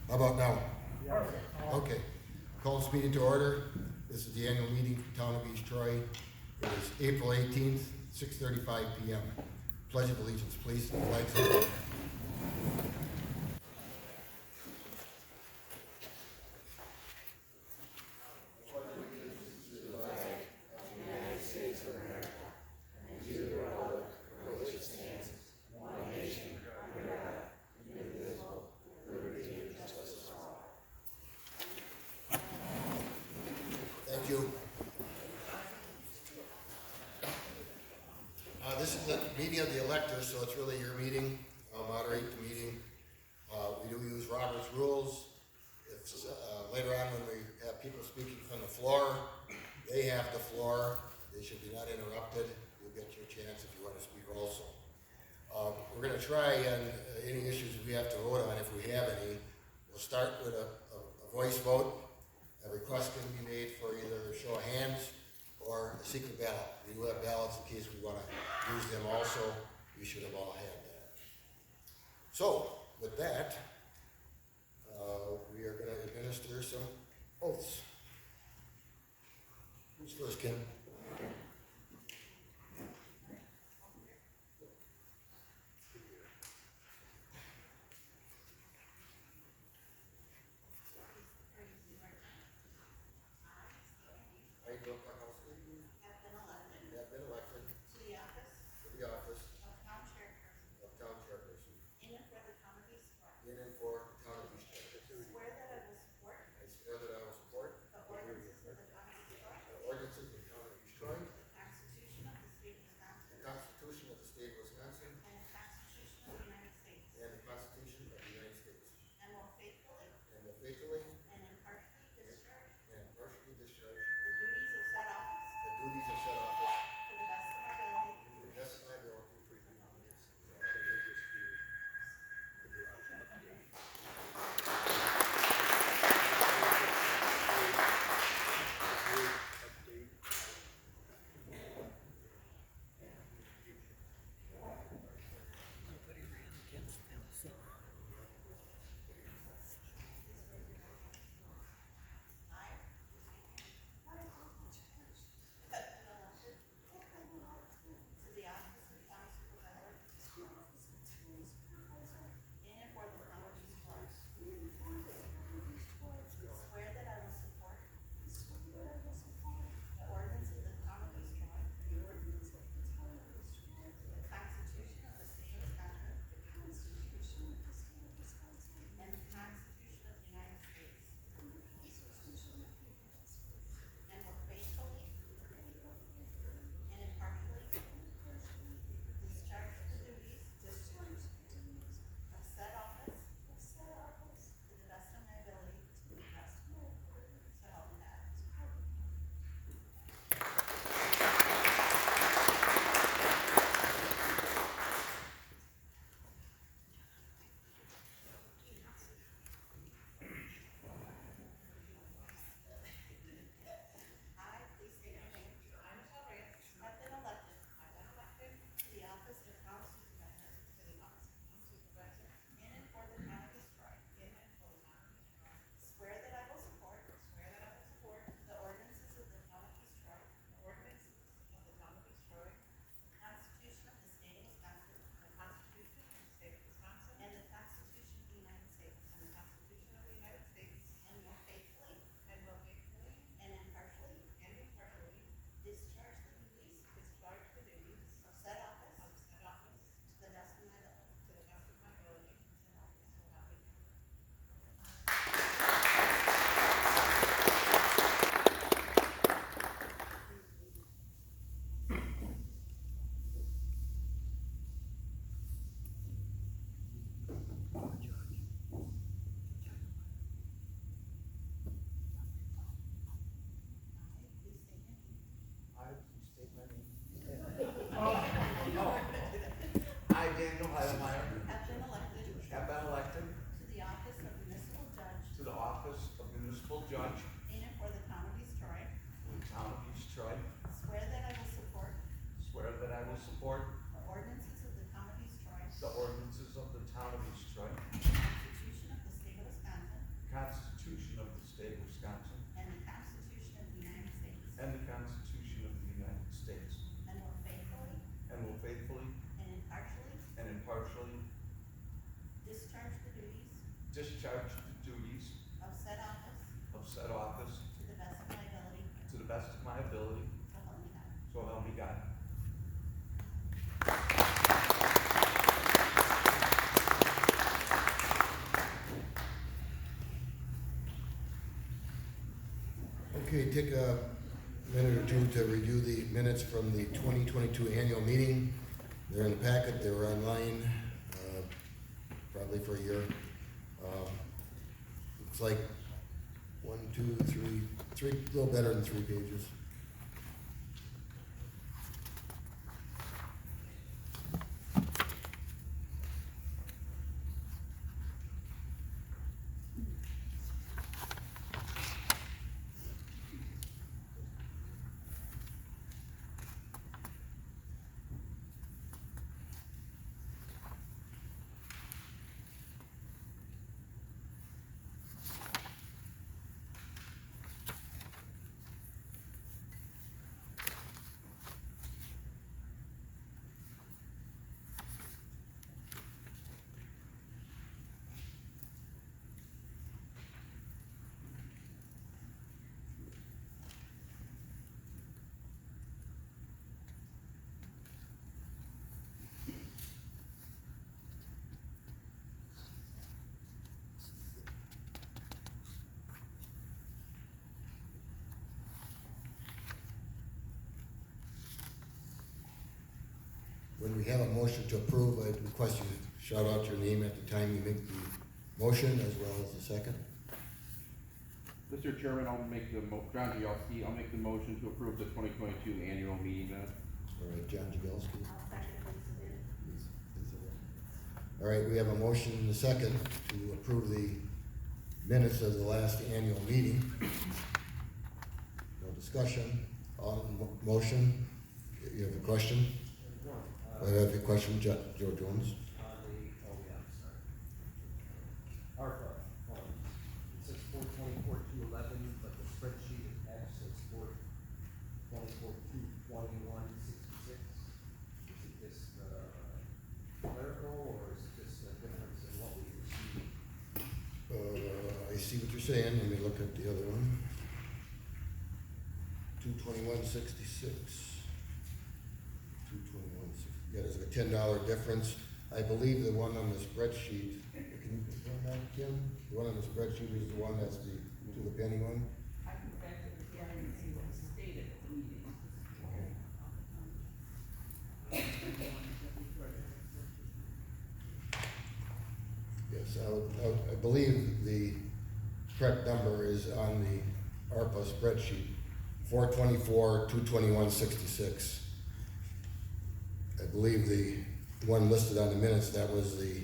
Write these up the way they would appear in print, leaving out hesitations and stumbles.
How about now? Okay. Call this meeting to order. This is the annual meeting for Town of East Troy. It is April 18th, 6:35 p.m. Pledge of allegiance, please. The flag salute. Thank you. This is the meeting of the electors, so it's really your meeting. I'll moderate the meeting. We do use Robert's rules. If later on when we have people speaking from the floor, they have the floor. They should be not interrupted. You'll get your chance if you want to speak also. We're going to try and any issues we have to vote on, if we have any. We'll start with a voice vote. A request can be made for either a show of hands or a secret ballot. We will have ballots in case we want to use them also. We should have all had that. So, with that, we are going to administer some oaths. Who's first, Kim? I, Bill Kowalski, have been elected To the office to the office of town chairperson of town chairperson in and for the town of East Troy. in and for the town of East Troy. Swear that I will support I swear that I will support the ordinances of the town of East Troy the ordinances of the town of discharge the duties of said office of said office to the best of my ability, to the best of my ability, so help me God. so help me God. Okay, take a minute or two to review the minutes from the 2022 annual meeting. They're in the packet, they were online, probably for a year. Looks like 1, 2, 3, a little better than 3 pages. When we have a motion to approve, I'd request you shout out your name at the time you make the motion as well as the second. Mr. Chairman, I'll make the John Jagelski, I'll make the motion to approve the 2022 annual meeting minutes. All right, John Jagelski. I'll second Lisa Newton. All right, we have a motion and a second to approve the minutes of the last annual meeting. No discussion on the motion. You have a question? I have a question, Joe Jones. ARPA funds. It says 424,211, but the spreadsheet attached says 424,221,66. Is it just clerical, or is it just a difference in what we received? I see what you're saying. Let me look at the other one. 221.66. 221.60. Yeah, there's a $10 difference. I believe the one on the spreadsheet, can you confirm that, Kim? The one on the spreadsheet is the one that's the, to the penny one? I can back to the beginning and see what was stated at the meeting. Yes, I believe the correct number is on the ARPA spreadsheet, 424,221.66. I believe the one listed on the minutes, that was the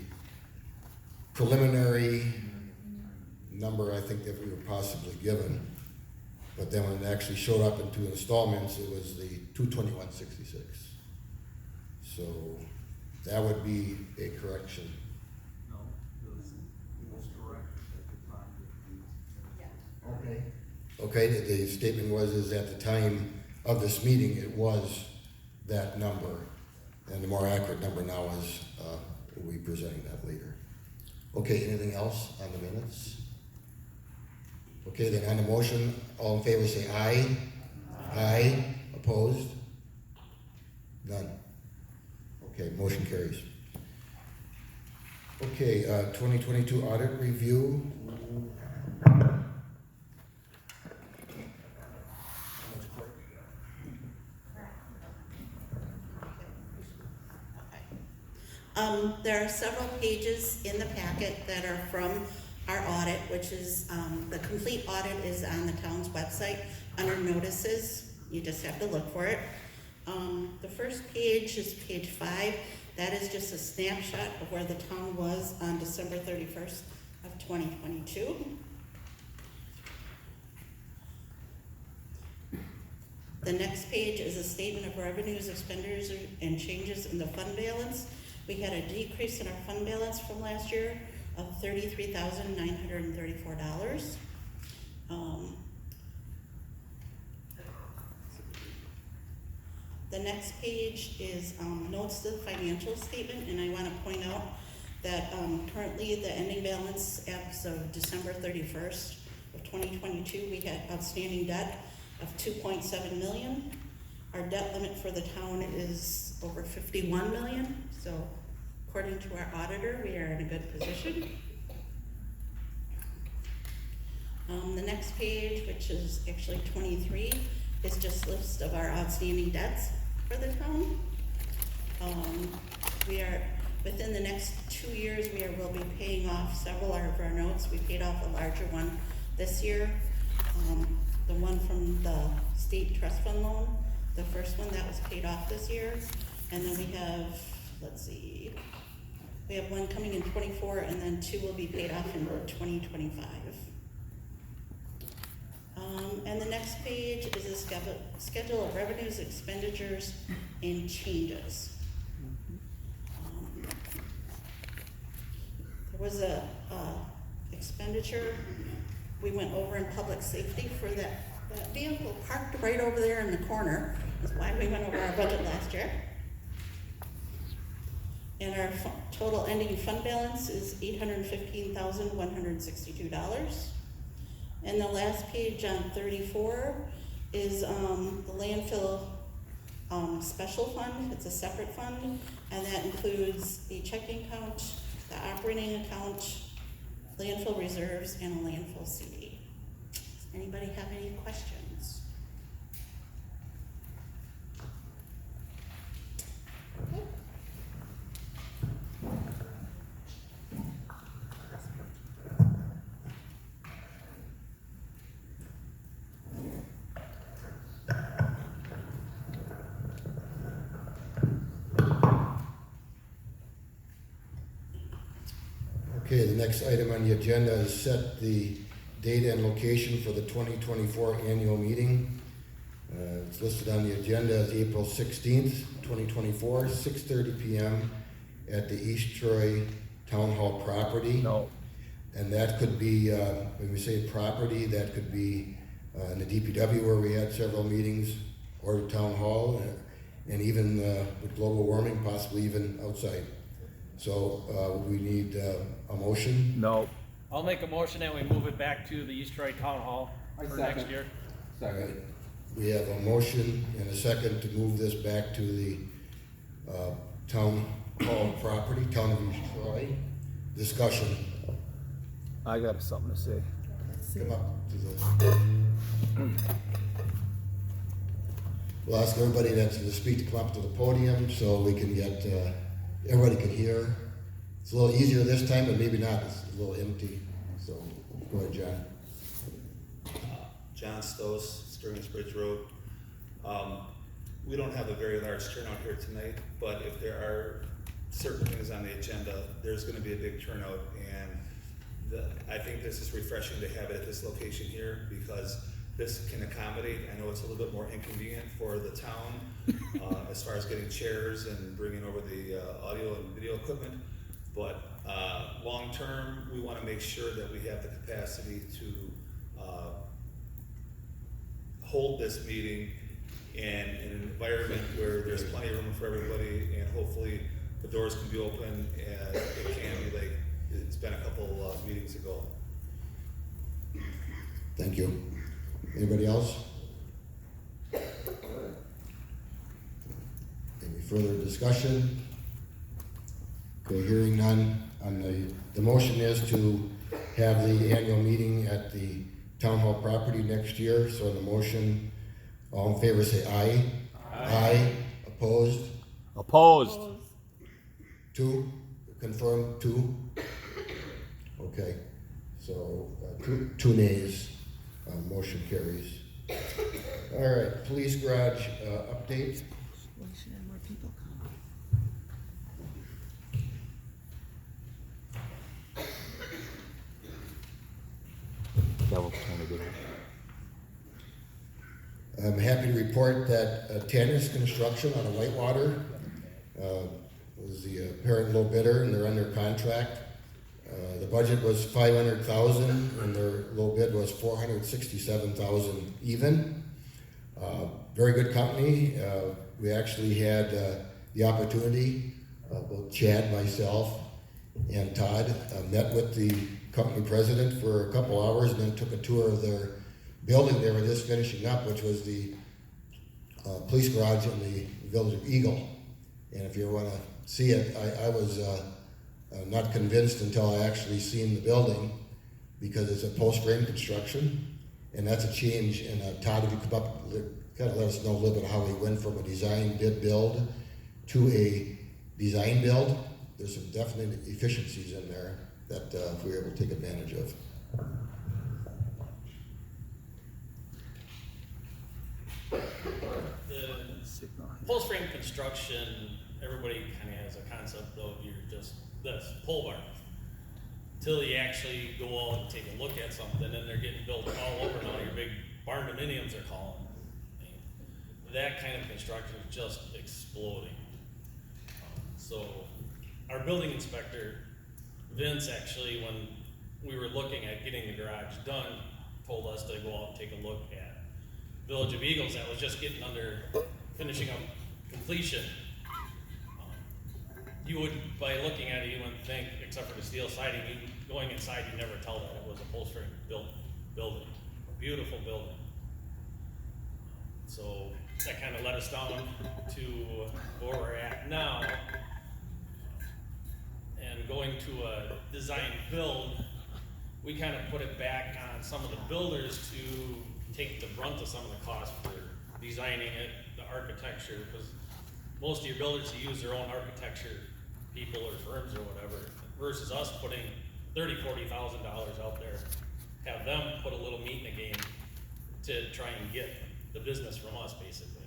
preliminary number I think that we were possibly given. But then when it actually showed up in 2 installments, it was the 221.66. So that would be a correction. No, it was correct at the time. Okay. Okay, the statement is at the time of this meeting, it was that number. And the more accurate number now is, we'll be presenting that later. Okay, anything else on the minutes? Okay, then on the motion, all in favor say aye. Aye. Opposed? None. Okay, motion carries. Okay, 2022 audit review. There are several pages in the packet that are from our audit, which is, the complete audit is on the town's website under notices. You just have to look for it. The first page is page 5. That is just a snapshot of where the town was on December 31st of 2022. The next page is a statement of revenues, expenditures, and changes in the fund balance. We had a decrease in our fund balance from last year of $33,934. The next page is notes to the financial statement, and I want to point out that, currently the ending balance as of December 31st of 2022, we had outstanding debt of 2.7 million. Our debt limit for the town is over 51 million, so according to our auditor, we are in a good position. The next page, which is actually 23, is just a list of our outstanding debts for the town. We are, within the next 2 years, will be paying off several of our notes. We paid off a larger one this year. The one from the state trust fund loan, the first one that was paid off this year. And then we have, let's see, we have one coming in 24, and then 2 will be paid off in 2025. And the next page is a schedule of revenues, expenditures, and changes. There was a expenditure, we went over in public safety for that vehicle parked right over there in the corner. That's why we went over our budget last year. And our total ending fund balance is $815,162. And the last page on 34 is the landfill special fund. It's a separate fund, and that includes the checking account, the operating account, landfill reserves, and a landfill CD. Does anybody have any questions? Okay. Okay, the next item on the agenda is set the date and location for the 2024 annual meeting. It's listed on the agenda as April 16th, 2024, 6:30 p.m. at the East Troy Town Hall property. No. And that could be, when we say property, that could be in the DPW where we had several meetings, or the Town Hall, and even with global warming, possibly even outside. So we need a motion. No. I'll make a motion that we move it back to the East Troy Town Hall I for second. next year. Second. We have a motion and a second to move this back to the Town Hall property, Town of East Troy. Discussion. I got something to say. Come up to the. We'll ask everybody that's to speak to come up to the podium so we can get, everybody can hear. It's a little easier this time, but maybe not. It's a little empty. So go ahead, John. John Stos, Stearns Bridge Road. We don't have a very large turnout here tonight, but if there are certain things on the agenda, there's gonna be a big turnout, and I think this is refreshing to have it at this location here, because this can accommodate. I know it's a little bit more inconvenient for the town, as far as getting chairs and bringing over the audio and video equipment, but long-term, we wanna make sure that we have the capacity to hold this meeting in an environment where there's plenty of room for everybody, and hopefully the doors can be open and it can be like it's been a couple meetings ago. Thank you. Anybody else? Any further discussion? Okay, hearing none. On the motion is to have the annual meeting at the Town Hall property next year. So on the motion, all in favor say aye. Aye. Opposed? Opposed. 2? Confirm 2? Okay, so 2 nays. Motion carries. All right, police garage update. I'm happy to report that Tanner's Construction out of Whitewater was the apparent low bidder, and they're under contract. The budget was $500,000, and their low bid was $467,000 even. Very good company. We actually had the opportunity, both Chad, myself, and Todd met with the company president for a couple hours and then took a tour of their building they were just finishing up, which was the police garage in the village of Eagle. And if you want to see it, I was not convinced until I actually seen the building, because it's a post-frame construction, and that's a change. And Todd, if you come up, kind of let us know a little bit how we went from a design bid build to a design build. There's some definite efficiencies in there that we were able to take advantage of. The full frame construction, everybody kind of has a concept of you're just this pole barn. Till you actually go out and take a look at something, and they're getting built all over now. Your big barn dominiums they're calling. That kind of construction is just exploding. So our building inspector, Vince, actually, when we were looking at getting the garage done, told us to go out and take a look at Village of Eagles that was just getting under finishing up completion. You would, by looking at it, you wouldn't think, except for the steel siding, going inside, you never tell that it was a post frame built building, a beautiful building. So that kind of led us down to where we're at now. And going to a design build, we kind of put it back on some of the builders to take the brunt of some of the costs for designing it, the architecture, because most of your builders use their own architecture people or firms or whatever, versus us putting $30,000–$40,000 out there, have them put a little meat in the game to try and get the business from us, basically.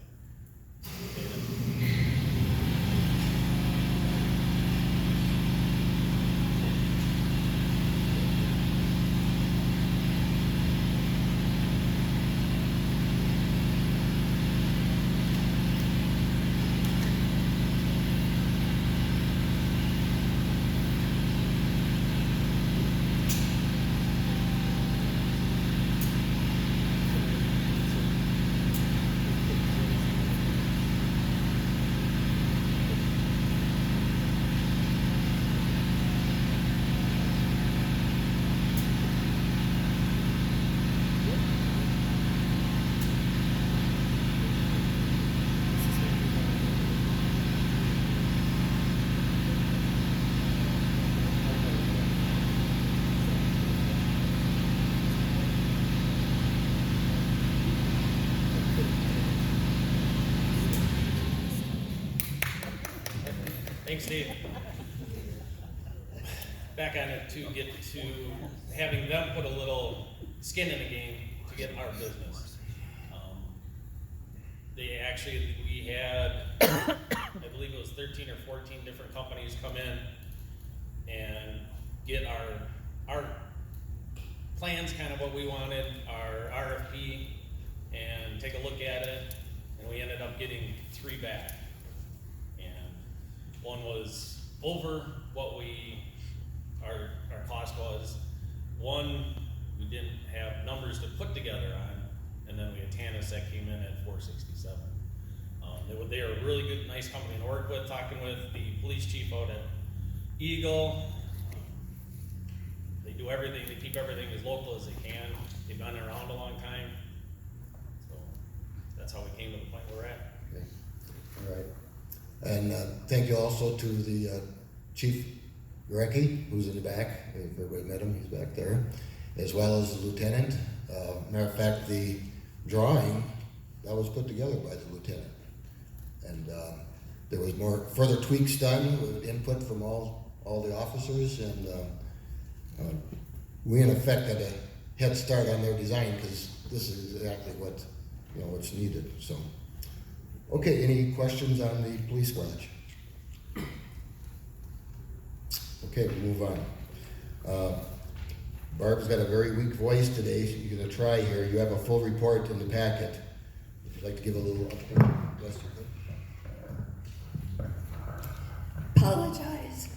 Thanks, Dave. Back on it to get to having them put a little skin in the game to get our business. They actually, we had, I believe it was 13 or 14 different companies come in and get our plans, kind of what we wanted, our RFP, and take a look at it, and we ended up getting 3 back. One was over what our cost was. One, we didn't have numbers to put together on, and then we had Tanis that came in at $467. They are a really good, nice company to work with. Talking with the police chief out at Eagle, they do everything. They keep everything as local as they can. They've been around a long time, so that's how we came to the point where we're at. Okay. All right. And thank you also to the Chief Gorecki, who's in the back. If everybody met him, he's back there, as well as the lieutenant. Matter of fact, the drawing that was put together by the lieutenant, and there was more further tweaks done with input from all the officers, and we in effect had a head start on their design, because this is exactly what what's needed. So. Okay, any questions on the police garage? Okay, we'll move on. Barb's got a very weak voice today, so you're gonna try here. You have a full report in the packet. If you'd like to give a little update. Yes, Apologize.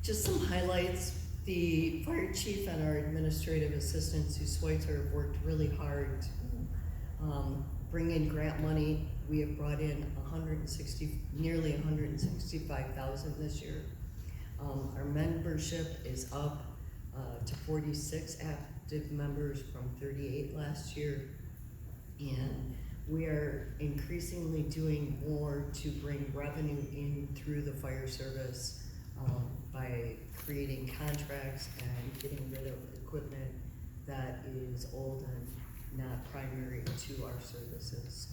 Just some highlights. The fire chief and our administrative assistant, Sue Schweitzer, have worked really hard to bring in grant money. We have brought in nearly 165,000 this year. Our membership is up, to 46 active members from 38 last year. And we are increasingly doing more to bring revenue in through the fire service, by creating contracts and getting rid of equipment that is old and not primary to our services.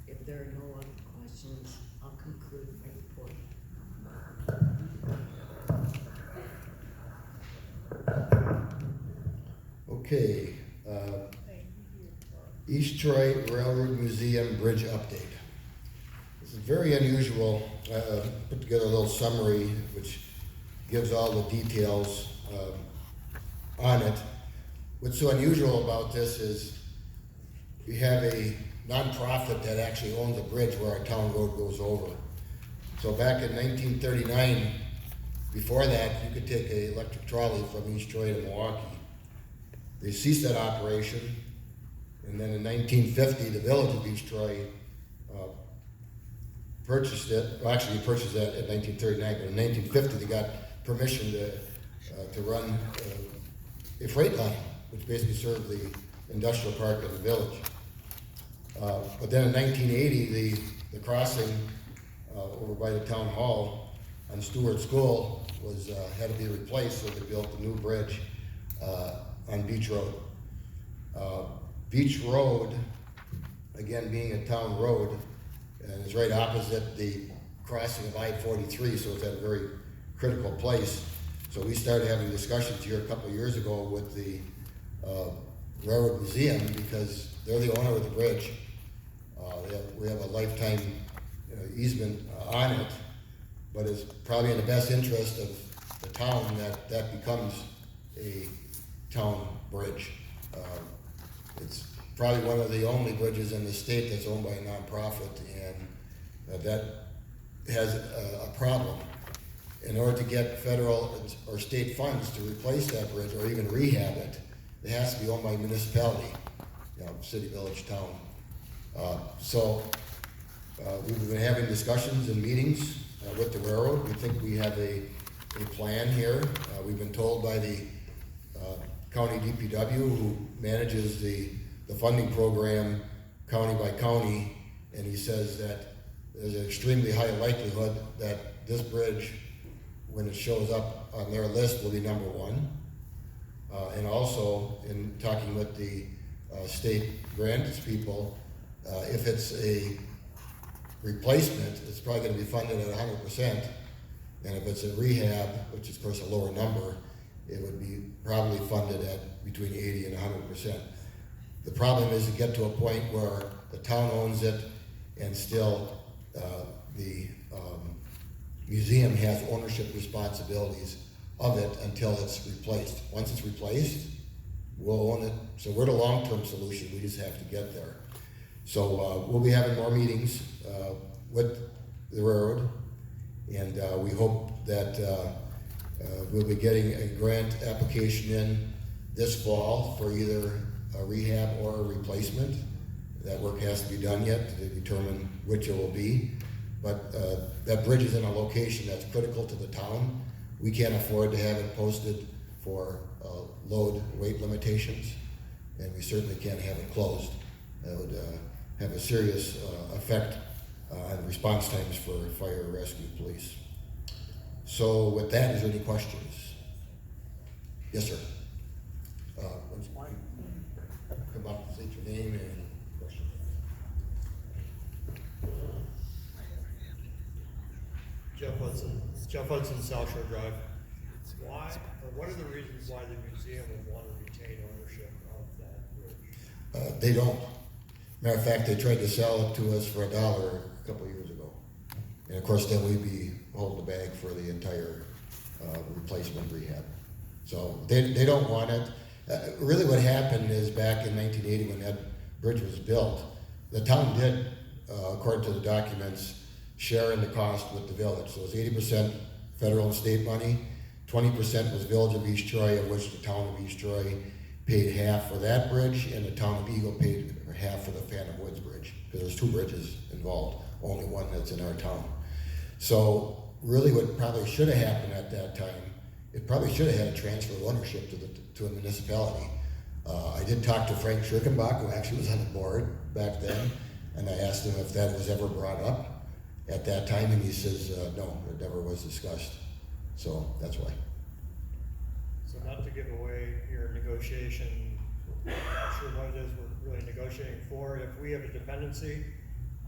If there are no other questions, I'll conclude my report. Okay, East Troy Railroad Museum Bridge Update. This is very unusual. Put together a little summary which gives all the details on it. What's so unusual about this is you have a nonprofit that actually owns a bridge where our town road goes over. So back in 1939, before that, you could take an electric trolley from East Troy to Milwaukee. They ceased that operation, and then in 1950, the village of East Troy purchased it. Well, actually, he purchased that in 1939, but in 1950, they got permission to run a freight line, which basically served the industrial park of the village. But then in 1980, the crossing over by the town hall on Stewart School had to be replaced, so they built a new bridge on Beach Road. Beach Road, again being a town road, and it's right opposite the crossing of I-43, so it's at a very critical place. So we started having discussions here a couple of years ago with the Railroad Museum, because they're the owner of the bridge. We have a lifetime easement on it, but it's probably in the best interest of the town that becomes a town bridge. It's probably one of the only bridges in the state that's owned by a nonprofit, and that has a problem. In order to get federal or state funds to replace that bridge or even rehab it, it has to be owned by a municipality, city, village, town. We've been having discussions and meetings with the railroad. We think we have a plan here. We've been told by the county DPW, who manages the funding program county by county, and he says that there's an extremely high likelihood that this bridge, when it shows up on their list, will be number one. And also, in talking with the state grants people, if it's a replacement, it's probably going to be funded at 100%, and if it's a rehab, which is of course a lower number, it would be probably funded at between 80 and 100%. The problem is to get to a point where the town owns it and still the museum has ownership responsibilities of it until it's replaced. Once it's replaced, we'll own it. So we're the long-term solution, we just have to get there. So we'll be having more meetings with the railroad, and we hope that we'll be getting a grant application in this fall for either a rehab or a replacement. That work has to be done yet to determine which it will be. But that bridge is in a location that's critical to the town. We can't afford to have it posted for load weight limitations, and we certainly can't have it closed. That would have a serious effect on response times for fire, rescue, police. So with that, is there any questions? Yes, sir. Come up, state your name and question. Jeff Hudson, South Shore Drive. Why, or what are the reasons why the museum would want to retain ownership of that bridge? They don't. Matter of fact, they tried to sell it to us for $1 a couple of years ago. And of course, then we'd be holding the bag for the entire replacement rehab. So they don't want it. Really what happened is back in 1980 when that bridge was built, the town did, according to the documents, share in the cost with the village. So it was 80% federal and state money, 20% was Village of East Troy, of which the town of East Troy paid half for that bridge, and the town of Eagle paid half for the Phantom Woods Bridge, because there's two bridges involved, only one that's in our town. So really what probably should have happened at that time, it probably should have had a transfer of ownership to a municipality. I did talk to Frank Schirkenbach, who actually was on the board back then, and I asked him if that was ever brought up at that time, and he says, no, it never was discussed. So that's why. So not to give away your negotiation, I'm not sure what it is we're really negotiating for. If we have a dependency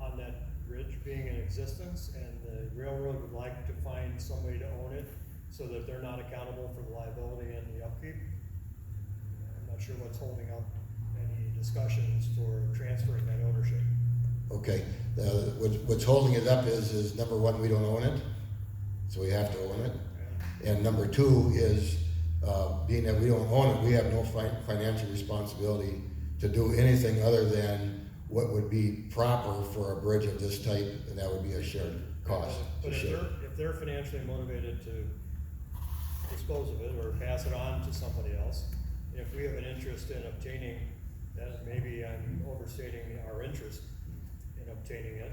on that bridge being in existence and the railroad would like to find somebody to own it so that they're not accountable for the liability and the upkeep, I'm not sure what's holding up any discussions for transferring that ownership. Okay, what's holding it up is number one, we don't own it, so we have to own it. And number two is, being that we don't own it, we have no financial responsibility to do anything other than what would be proper for a bridge of this type, and that would be a shared cost. But if they're financially motivated to dispose of it or pass it on to somebody else, if we have an interest in obtaining that, maybe I'm overstating our interest in obtaining it.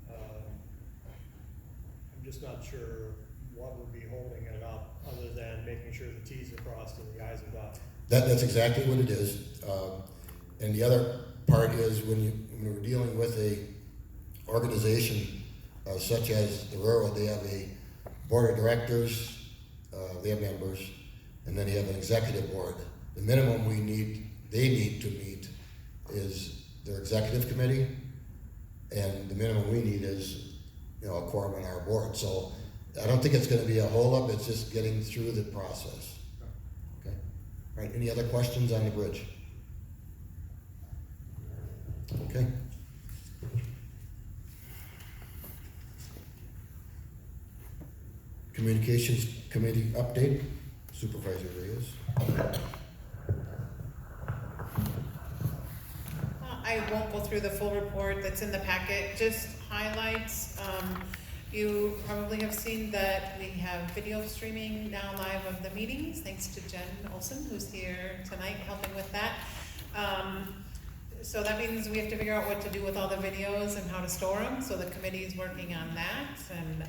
I'm just not sure what would be holding it up, other than making sure the T's are crossed and the I's are dotted. That's exactly what it is. And the other part is when we're dealing with a organization such as the railroad, they have a board of directors, they have members, and then they have an executive board. The minimum they need to meet is their executive committee, and the minimum we need is, a quorum on our board. So I don't think it's gonna be a holdup, it's just getting through the process. Okay? All right, any other questions on the bridge? Okay. Communications Committee update, Supervisor Reyes. I won't go through the full report that's in the packet, just highlights. You probably have seen that we have video streaming now live of the meetings, thanks to Jen Olson, who's here tonight helping with that. So that means we have to figure out what to do with all the videos and how to store them, so the committee's working on that, and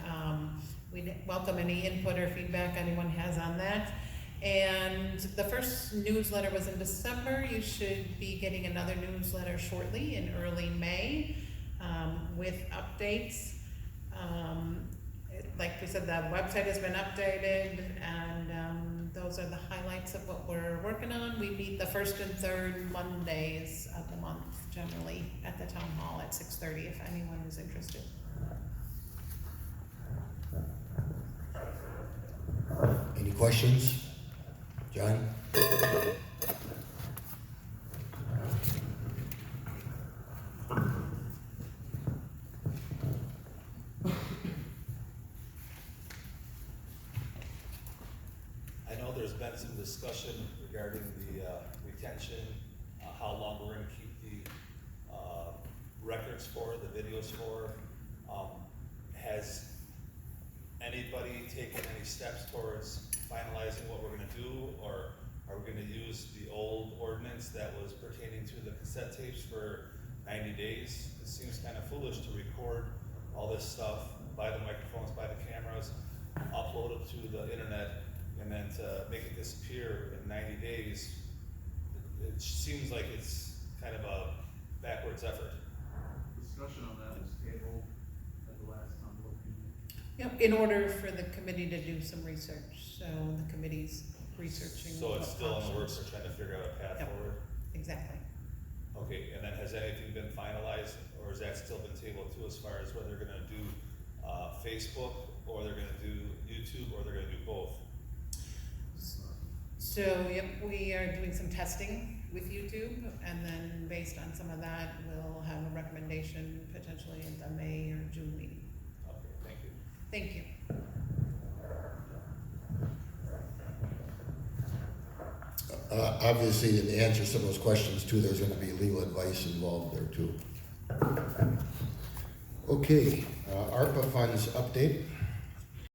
we welcome any input or feedback anyone has on that. And the first newsletter was in December. You should be getting another newsletter shortly in early May with updates. Like we said, the website has been updated, and those are the highlights of what we're working on. We meet the first and third Mondays of the month, generally, at the town hall at 6:30, if anyone is interested. Any questions? John? I know there's been some discussion regarding the retention, how long we're gonna keep the records for, the videos for. Has anybody taken any steps towards finalizing what we're gonna do, or are we gonna use the old ordinance that was pertaining to the cassette tapes for 90 days? It seems kind of foolish to record all this stuff, buy the microphones, buy the cameras, upload it to the internet, and then to make it disappear in 90 days. It seems like it's kind of a backwards effort. Discussion on that was tabled at the last time. Yep, in order for the committee to do some research, so the committee's researching. So it's what still in the options. works, we're trying to figure out a path Yep. forward? Exactly. Okay, and then has anything been finalized, or has that still been tabled too, as far as whether they're gonna do Facebook, or they're gonna do YouTube, or they're gonna do both? So, yep, we are doing some testing with YouTube, and then based on some of that, we'll have a recommendation potentially at the May or June meeting. Okay, thank you. Thank you. Obviously, to answer some of those questions too, there's gonna be legal advice involved there too. Okay, ARPA funds update.